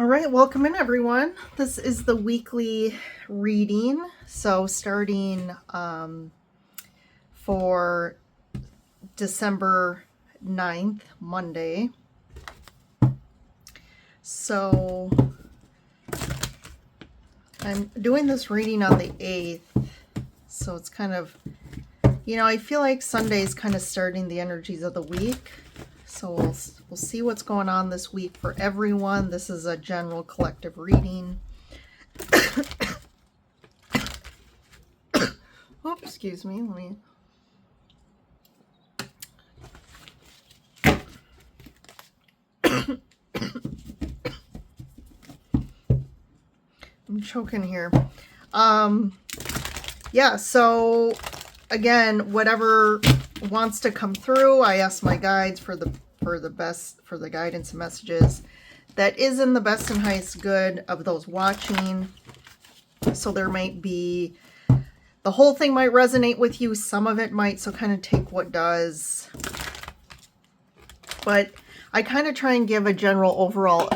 All right, welcome in everyone. This is the weekly reading. So starting for December 9th, Monday. So I'm doing this reading on the 8th. So it's kind of, I feel like Sunday is kind of starting the energies of the week. So we'll see what's going on this week for everyone. This is a general collective reading. Oh, excuse me. Let me. I'm choking here. Yeah, so again, whatever wants to come through, I ask my guides for the guidance and messages that is in the best and highest good of those watching. So there might be, the whole thing might resonate with you, some of it might, so kind of take what does. But I kind of try and give a general overall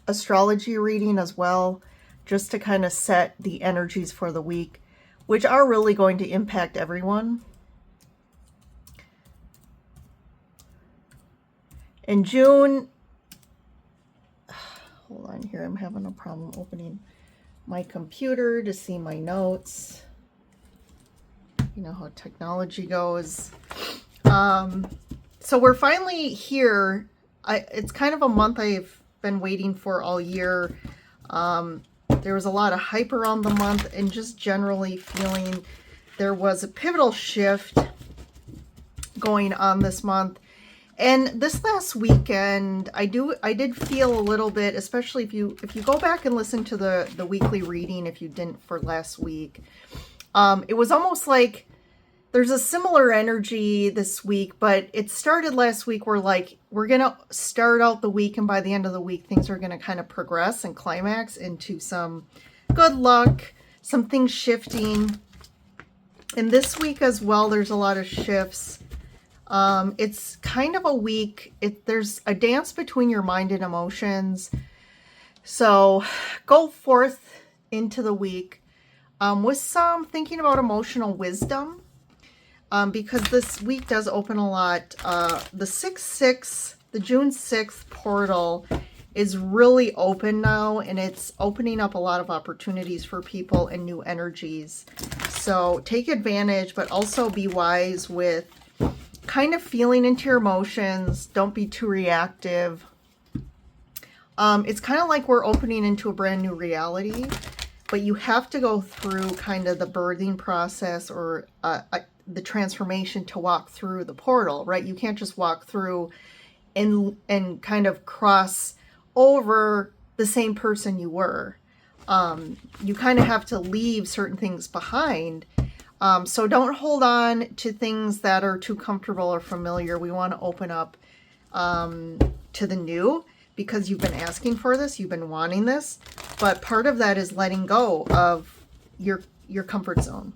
astrology reading as well, just to kind of set the energies for the week, which are really going to impact everyone. In June, hold on here, I'm having a problem opening my computer to see my notes. You know how technology goes. So we're finally here. It's kind of a month I've been waiting for all year. There was a lot of hype around the month and just generally feeling there was a pivotal shift going on this month. And this last weekend, I did feel a little bit, especially if you go back and listen to the weekly reading, if you didn't for last week, it was almost like there's a similar energy this week, but it started last week where we're going to start out the week, and by the end of the week, things are going to kind of progress and climax into some good luck, some things shifting. And this week as well, there's a lot of shifts. It's kind of a week. There's a dance between your mind and emotions. So go forth into the week with some thinking about emotional wisdom, because this week does open a lot. The June 6th portal is really open now, and it's opening up a lot of opportunities for people and new energies. So take advantage, but also be wise with kind of feeling into your emotions. Don't be too reactive. It's kind of like we're opening into a brand new reality, but you have to go through kind of the birthing process or the transformation to walk through the portal, right? You can't just walk through and kind of cross over the same person you were. You kind of have to leave certain things behind. So don't hold on to things that are too comfortable or familiar. We want to open up to the new, because you've been asking for this, you've been wanting this, but part of that is letting go of your comfort zone.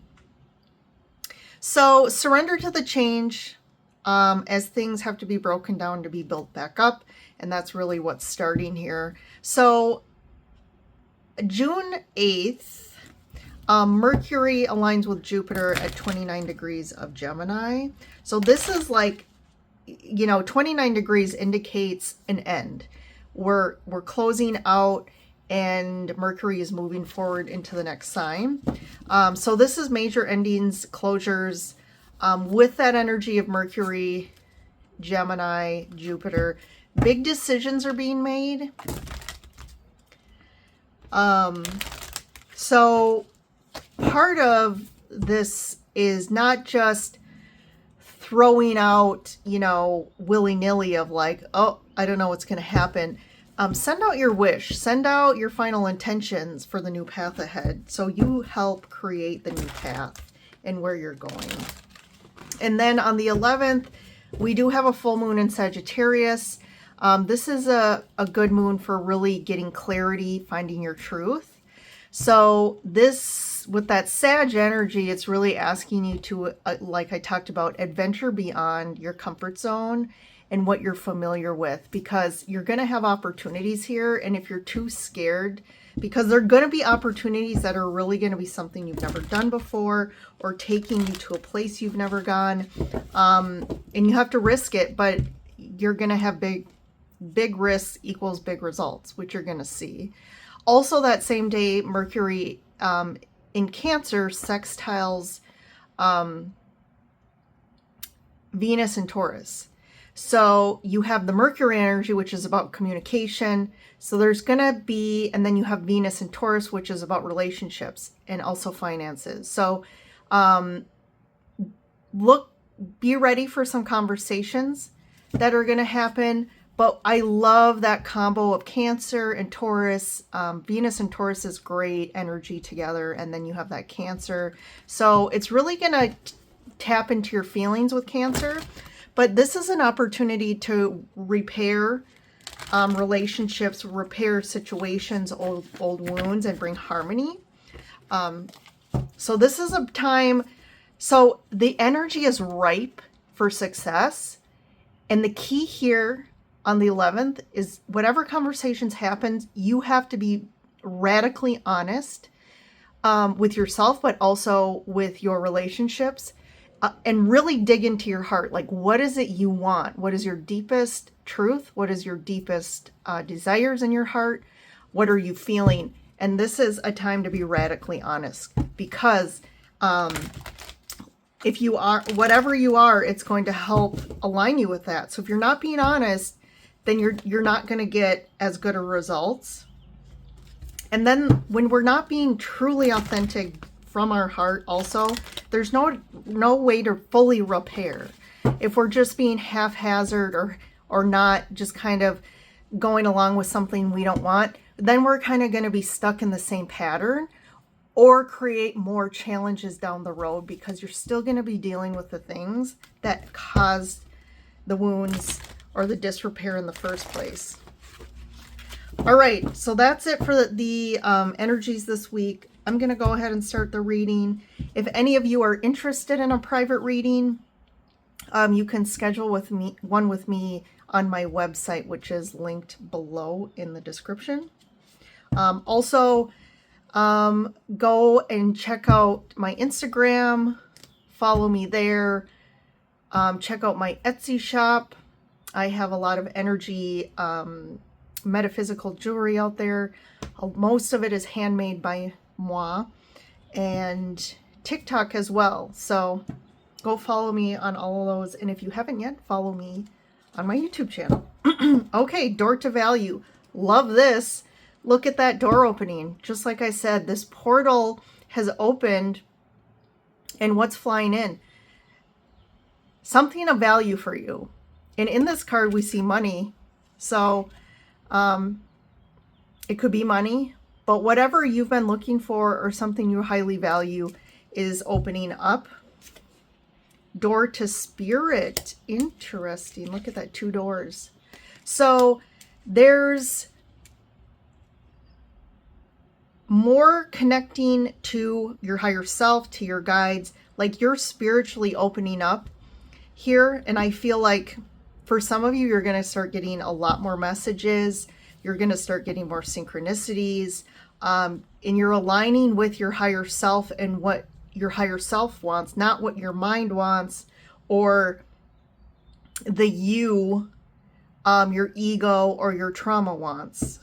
So surrender to the change, as things have to be broken down to be built back up, and that's really what's starting here. So June 8th, Mercury aligns with Jupiter at 29 degrees of Gemini. So this is 29 degrees indicates an end. We're closing out, and Mercury is moving forward into the next sign. So this is major endings, closures, with that energy of Mercury, Gemini, Jupiter. Big decisions are being made. So part of this is not just throwing out, willy-nilly of oh, I don't know what's going to happen. Send out your wish, send out your final intentions for the new path ahead. So you help create the new path and where you're going. And then on the 11th, we do have a full moon in Sagittarius. This is a good moon for really getting clarity, finding your truth. So this, with that Sag energy, it's really asking you to, like I talked about, adventure beyond your comfort zone and what you're familiar with, because you're going to have opportunities here. And if you're too scared, because there are going to be opportunities that are really going to be something you've never done before, or taking you to a place you've never gone, and you have to risk it, but you're going to have big risks equals big results, which you're going to see. Also, that same day, Mercury in Cancer sextiles Venus and Taurus. So you have the Mercury energy, which is about communication. So there's going to be, and then you have Venus and Taurus, which is about relationships and also finances. So be ready for some conversations that are going to happen. But I love that combo of Cancer and Taurus. Venus and Taurus is great energy together. And then you have that Cancer. So it's really going to tap into your feelings with Cancer. But this is an opportunity to repair relationships, repair situations, old wounds, and bring harmony. So this is a time, so the energy is ripe for success. And the key here on the 11th is whatever conversations happen, you have to be radically honest with yourself, but also with your relationships. And really dig into your heart. Like, what is it you want? What is your deepest truth? What is your deepest desires in your heart? What are you feeling? And this is a time to be radically honest, because if you are, whatever you are, it's going to help align you with that. So if you're not being honest, then you're not going to get as good of results. And then when we're not being truly authentic from our heart also, there's no way to fully repair. If we're just being haphazard or not, just kind of going along with something we don't want, then we're kind of going to be stuck in the same pattern or create more challenges down the road, because you're still going to be dealing with the things that caused the wounds or the disrepair in the first place. All right, so that's it for the energies this week. I'm going to go ahead and start the reading. If any of you are interested in a private reading, you can schedule one with me on my website, which is linked below in the description. Also, go and check out my Instagram, follow me there, check out my Etsy shop. I have a lot of energy, metaphysical jewelry out there. Most of it is handmade by moi, and TikTok as well. So go follow me on all of those. And if you haven't yet, follow me on my YouTube channel. Okay, door to value. Love this. Look at that door opening. Just like I said, this portal has opened, and what's flying in? Something of value for you. And in this card, we see money. So it could be money, but whatever you've been looking for or something you highly value is opening up. Door to spirit. Interesting. Look at that, 2 doors. So there's more connecting to your higher self, to your guides, like you're spiritually opening up here. And I feel like for some of you, you're going to start getting a lot more messages. You're going to start getting more synchronicities. And you're aligning with your higher self and what your higher self wants, not what your mind wants or the you, your ego or your trauma wants.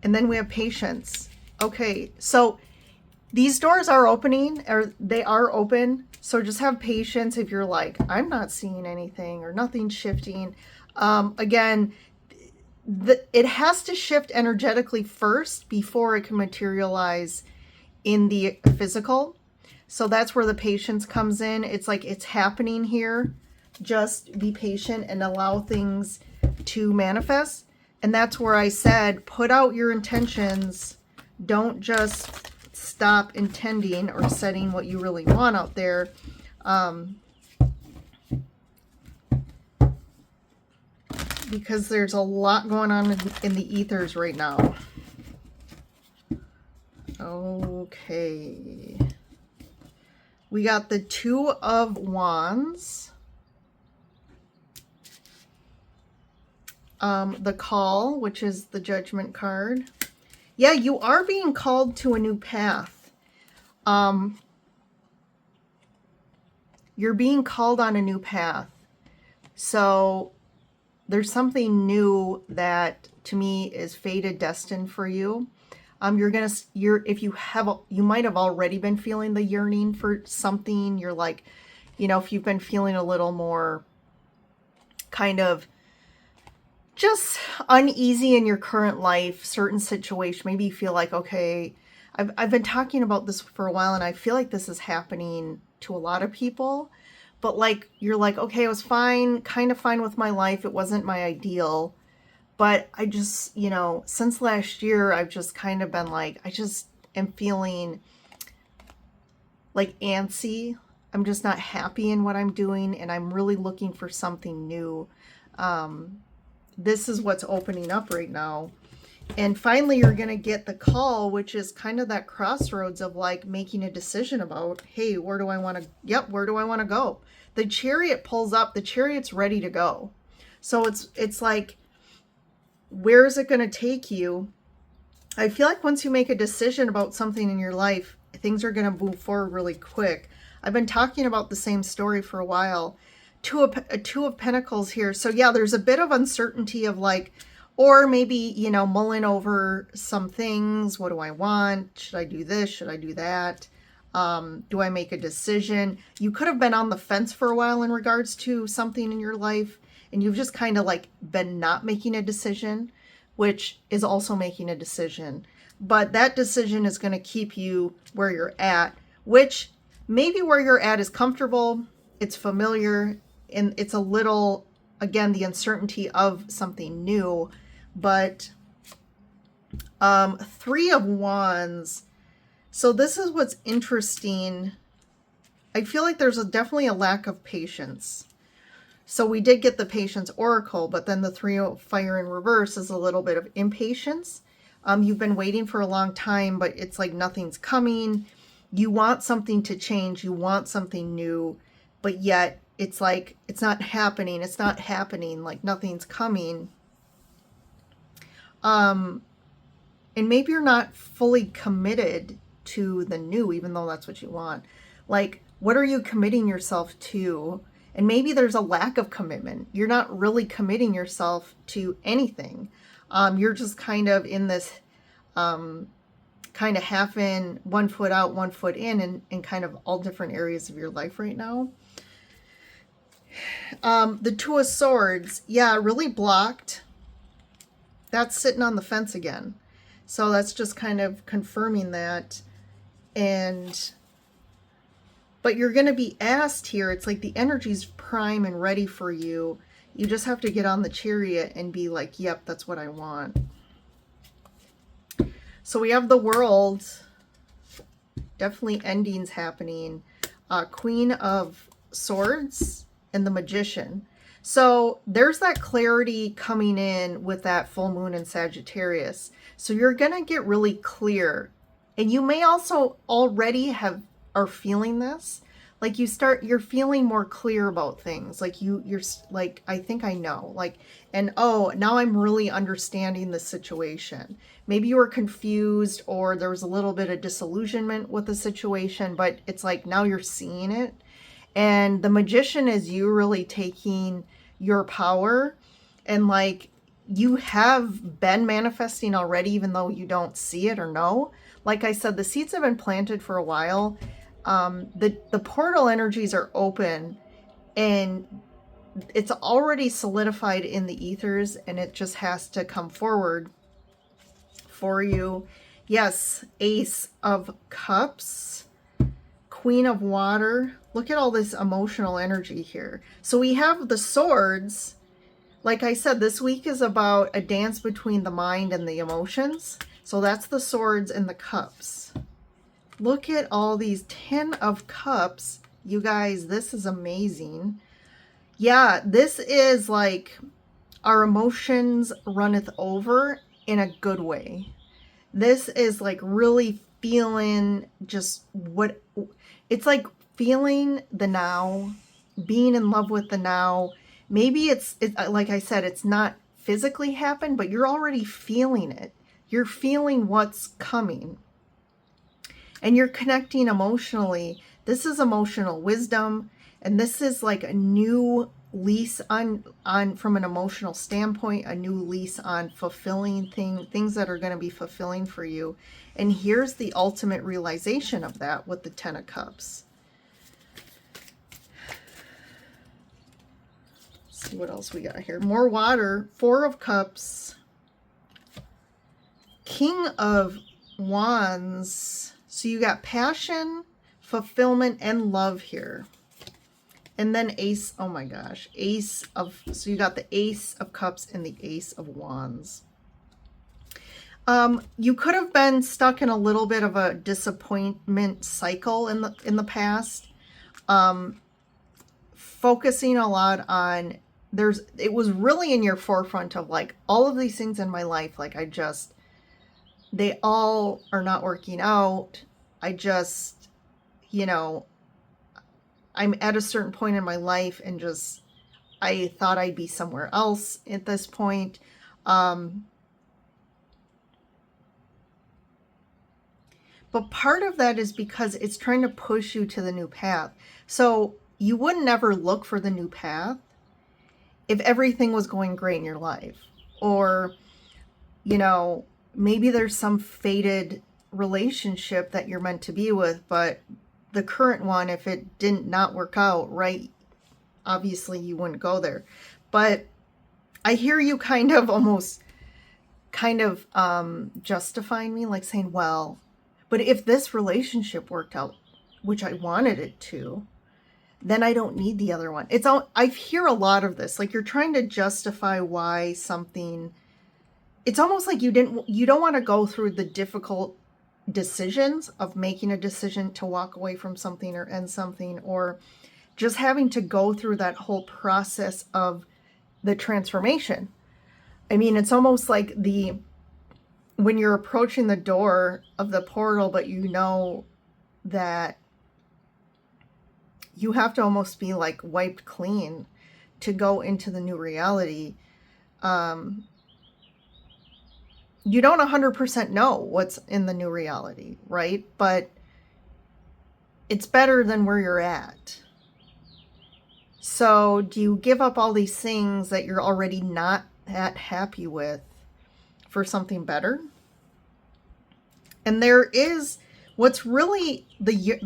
And then we have patience. Okay, so these doors are opening, or they are open. So just have patience if you're like, I'm not seeing anything or nothing's shifting. Again, it has to shift energetically first before it can materialize in the physical. So that's where the patience comes in. It's like it's happening here. Just be patient and allow things to manifest. And that's where I said, put out your intentions. Don't just stop intending or setting what you really want out there. Because there's a lot going on in the ethers right now. Okay. We got the 2 of Wands. The Call, which is the Judgment card. Yeah, you are being called to a new path. You're being called on a new path. So there's something new that to me is fated, destined for you. You might have already been feeling the yearning for something. You're like, if you've been feeling a little more kind of just uneasy in your current life, certain situation, maybe you feel like, okay, I've been talking about this for a while and I feel like this is happening to a lot of people, but like, you're like, okay, I was fine, kind of fine with my life. It wasn't my ideal, but I just, since last year, I've just kind of been like, I just am feeling like antsy. I'm just not happy in what I'm doing and I'm really looking for something new. This is what's opening up right now. And finally, you're going to get the Call, which is kind of that crossroads of like making a decision about, hey, where do I want to go? The Chariot pulls up, the Chariot's ready to go. So it's like, where is it going to take you? I feel like once you make a decision about something in your life, things are going to move forward really quick. I've been talking about the same story for a while. Two of Pentacles here. So yeah, there's a bit of uncertainty of like, or maybe, mulling over some things. What do I want? Should I do this? Should I do that? Do I make a decision? You could have been on the fence for a while in regards to something in your life, and you've just kind of like been not making a decision, which is also making a decision. But that decision is going to keep you where you're at, which maybe where you're at is comfortable, it's familiar, and it's a little, again, the uncertainty of something new. But Three of Wands. So this is what's interesting. I feel like there's definitely a lack of patience. So we did get the Patience Oracle, but then the Three of Fire in reverse is a little bit of impatience. You've been waiting for a long time, but it's like nothing's coming. You want something to change. You want something new, but yet it's like, it's not happening. It's not happening. Like nothing's coming. And maybe you're not fully committed to the new, even though that's what you want. Like, what are you committing yourself to? And maybe there's a lack of commitment. You're not really committing yourself to anything. You're just kind of in this kind of half in, 1 foot out, 1 foot in kind of all different areas of your life right now. The Two of Swords, yeah, really blocked. That's sitting on the fence again. So that's just kind of confirming that. But you're going to be asked here, it's like the energy's prime and ready for you. You just have to get on the Chariot and be like, yep, that's what I want. So we have the World. Definitely endings happening. Queen of Swords and the Magician. So there's that clarity coming in with that full moon in Sagittarius. So you're going to get really clear. And you may also already are feeling this. Like you're feeling more clear about things. Like you're like, I think I know. Like, and oh, now I'm really understanding the situation. Maybe you were confused or there was a little bit of disillusionment with the situation, but it's like now you're seeing it. And the Magician is you really taking your power, and like you have been manifesting already, even though you don't see it or know. Like I said, the seeds have been planted for a while. The portal energies are open and it's already solidified in the ethers, and it just has to come forward for you. Yes, Ace of Cups, Queen of Water. Look at all this emotional energy here. So we have the Swords. Like I said, this week is about a dance between the mind and the emotions. So that's the Swords and the Cups. Look at all these 10 of Cups. You guys, this is amazing. Yeah, this is like our emotions runneth over in a good way. This is like really feeling just what it's like, feeling the now, being in love with the now. Maybe it's like I said, it's not physically happen, but you're already feeling it. You're feeling what's coming. And you're connecting emotionally. This is emotional wisdom. And this is like a new lease on from an emotional standpoint, a new lease on fulfilling things that are going to be fulfilling for you. And here's the ultimate realization of that with the Ten of Cups. Let's see what else we got here. More water. Four of Cups. King of Wands. So you got passion, fulfillment, and love here. And then Ace, oh my gosh, Ace of, so you got the Ace of Cups and the Ace of Wands. You could have been stuck in a little bit of a disappointment cycle in the past. Focusing a lot on, it was really in your forefront of like, all of these things in my life, like they all are not working out. I just, you know, I'm at a certain point in my life and just, I thought I'd be somewhere else at this point. But part of that is because it's trying to push you to the new path. So you would never look for the new path if everything was going great in your life. Or, you know, maybe there's some fated relationship that you're meant to be with, but the current one, if it didn't not work out, right, obviously you wouldn't go there. But I hear you kind of almost justifying me, like saying, well, but if this relationship worked out, which I wanted it to, then I don't need the other one. It's all, I hear a lot of this, like you're trying to justify why something, it's almost like you don't want to go through the difficult decisions of making a decision to walk away from something or end something, or just having to go through that whole process of the transformation. I mean, it's almost like when you're approaching the door of the portal, but you know that you have to almost be like wiped clean to go into the new reality. You don't 100% know what's in the new reality, right? But it's better than where you're at. So do you give up all these things that you're already not that happy with for something better? And there is what's really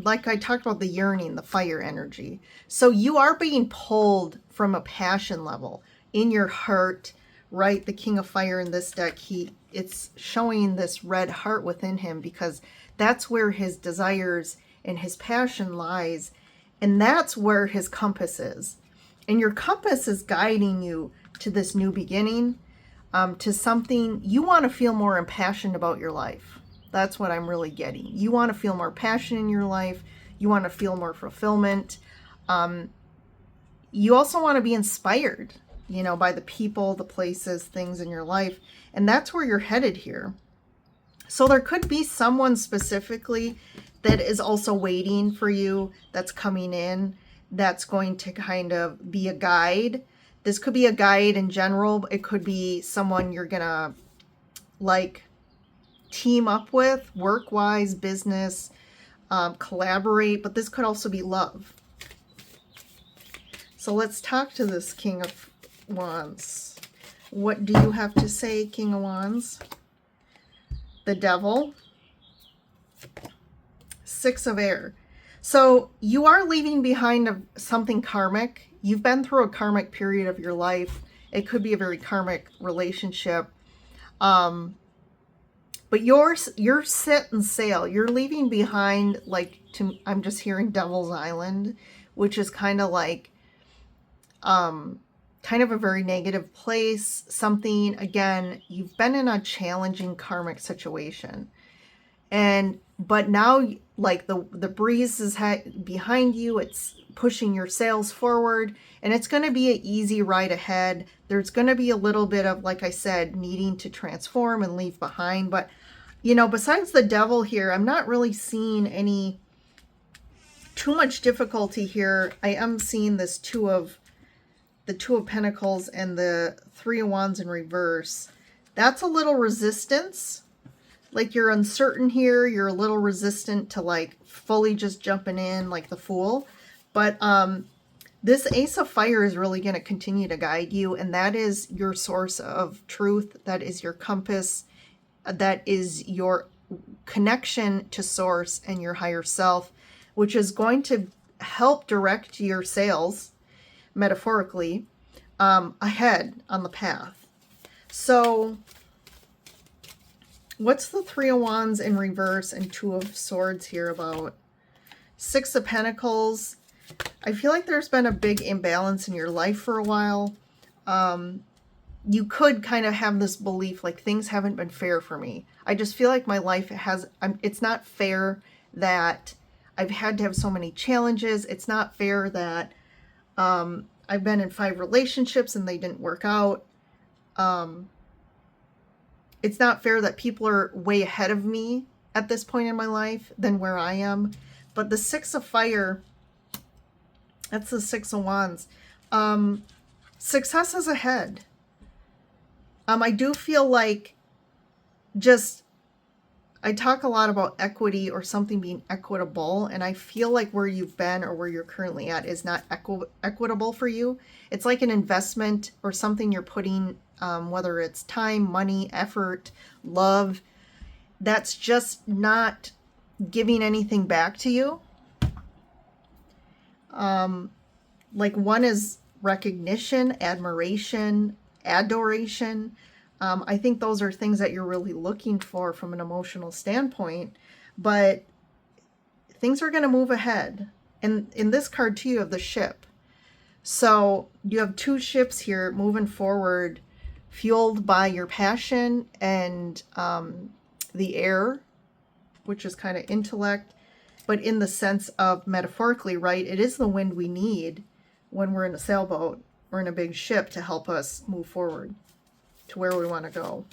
like I talked about, the yearning, the fire energy. So you are being pulled from a passion level in your heart, right? The King of Fire in this deck, it's showing this red heart within him because that's where his desires and his passion lies. And that's where his compass is. And your compass is guiding you to this new beginning, to something you want to feel more impassioned about your life. That's what I'm really getting. You want to feel more passion in your life. You want to feel more fulfillment. You also want to be inspired, you know, by the people, the places, things in your life. And that's where you're headed here. So there could be someone specifically that is also waiting for you, that's coming in, that's going to kind of be a guide. This could be a guide in general. It could be someone you're gonna like team up with, work-wise, business, collaborate, but this could also be love. So let's talk to this King of Wands. What do you have to say, King of Wands? The Devil. Six of Air. So you are leaving behind something karmic. You've been through a karmic period of your life. It could be a very karmic relationship. But you're set and sail. You're leaving behind, like, I'm just hearing Devil's Island, which is kind of like, kind of a very negative place. Something, again, you've been in a challenging karmic situation. But now, like, the breeze is behind you. It's pushing your sails forward, and it's going to be an easy ride ahead. There's going to be a little bit of, like I said, needing to transform and leave behind. But, you know, besides the Devil here, I'm not really seeing too much difficulty here. I am seeing this Two of the Two of Pentacles and the Three of Wands in reverse, that's a little resistance. Like you're uncertain here. You're a little resistant to like fully just jumping in like the Fool. But this Ace of Fire is really going to continue to guide you. And that is your source of truth. That is your compass. That is your connection to source and your higher self, which is going to help direct your sails, metaphorically, ahead on the path. So what's the Three of Wands in reverse and Two of Swords here about? Six of Pentacles. I feel like there's been a big imbalance in your life for a while. You could kind of have this belief like things haven't been fair for me. I just feel like my life it's not fair that I've had to have so many challenges. It's not fair that I've been in 5 relationships and they didn't work out. It's not fair that people are way ahead of me at this point in my life than where I am. But the Six of Fire, that's the Six of Wands. Success is ahead. I do feel like I talk a lot about equity or something being equitable, and I feel like where you've been or where you're currently at is not equitable for you. It's like an investment or something you're putting, whether it's time, money, effort, love, that's just not giving anything back to you. Like one is recognition, admiration, adoration. I think those are things that you're really looking for from an emotional standpoint, but things are going to move ahead. And in this card too, you have the ship. So you have 2 ships here moving forward, fueled by your passion and the air, which is kind of intellect, but in the sense of metaphorically, right? It is the wind we need when we're in a sailboat or in a big ship to help us move forward to where we want to go.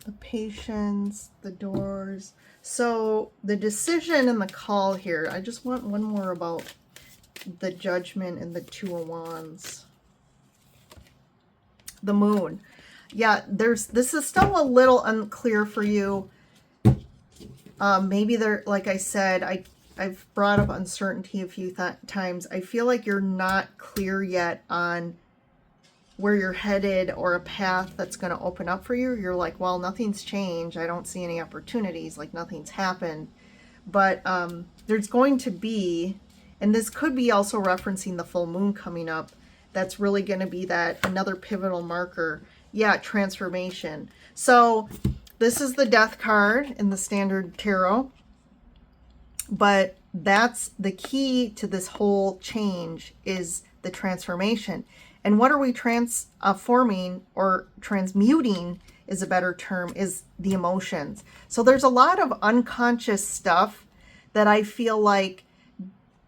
The patience, the doors. So the decision and the call here. I just want one more about the Judgment and the Two of Wands. The Moon. Yeah, this is still a little unclear for you. Maybe there, like I said, I've brought up uncertainty a few times. I feel like you're not clear yet on where you're headed or a path that's going to open up for you. You're like, well, nothing's changed. I don't see any opportunities, like nothing's happened. But there's going to be, and this could be also referencing the full moon coming up, that's really going to be that another pivotal marker. Yeah, transformation. So this is the Death card in the standard tarot, but that's the key to this whole change is the transformation. And what are we transforming or transmuting is a better term, is the emotions. So there's a lot of unconscious stuff that I feel like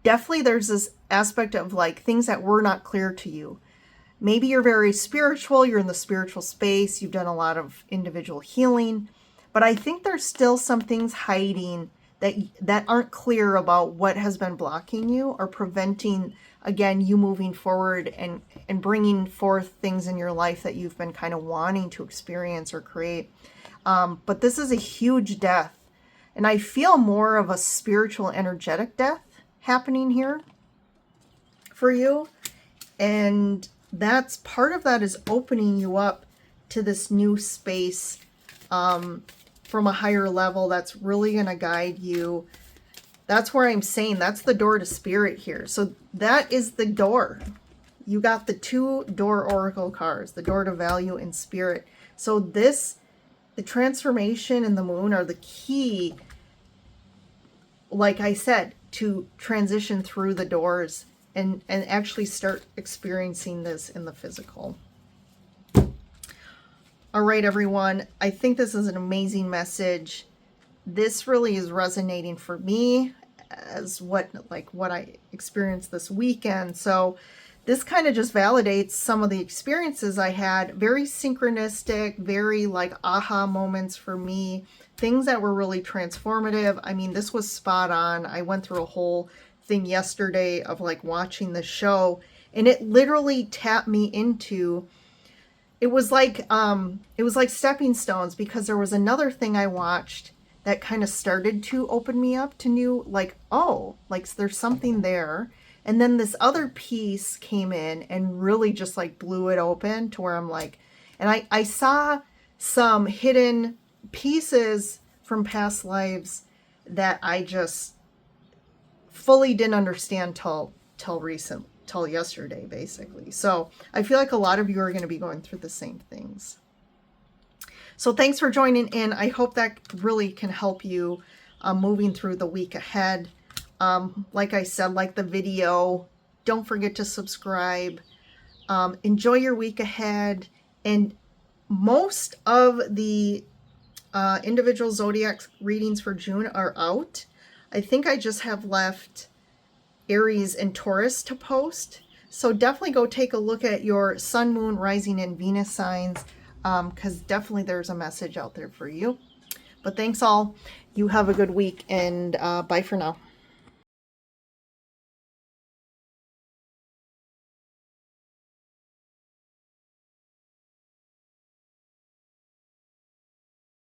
definitely there's this aspect of like things that were not clear to you. Maybe you're very spiritual, you're in the spiritual space, you've done a lot of individual healing, but I think there's still some things hiding that aren't clear about what has been blocking you or preventing, again, you moving forward and bringing forth things in your life that you've been kind of wanting to experience or create. But this is a huge death, and I feel more of a spiritual, energetic death happening here for you. And that's part of that is opening you up to this new space from a higher level that's really going to guide you. That's where I'm saying that's the door to spirit here. So that is the door. You got the 2 door oracle cards, the door to value and spirit. So the transformation and the moon are the key, like I said, to transition through the doors and actually start experiencing this in the physical. All right, everyone. I think this is an amazing message. This really is resonating for me as what I experienced this weekend. So this kind of just validates some of the experiences I had. Very synchronistic, very like aha moments for me. Things that were really transformative. I mean, this was spot on. I went through a whole thing yesterday of like watching the show, and it literally tapped me into, it was like stepping stones, because there was another thing I watched that kind of started to open me up to new, like, oh, like there's something there. And then this other piece came in and really just like blew it open to where I'm like, and I saw some hidden pieces from past lives that I just fully didn't understand till yesterday, basically. So I feel like a lot of you are going to be going through the same things. So thanks for joining in. I hope that really can help you moving through the week ahead. Like I said, like the video, don't forget to subscribe. Enjoy your week ahead. And most of the individual zodiac readings for June are out. I think I just have left Aries and Taurus to post. So definitely go take a look at your sun, moon, rising, and Venus signs, because definitely there's a message out there for you. But thanks all. You have a good week, and bye for now.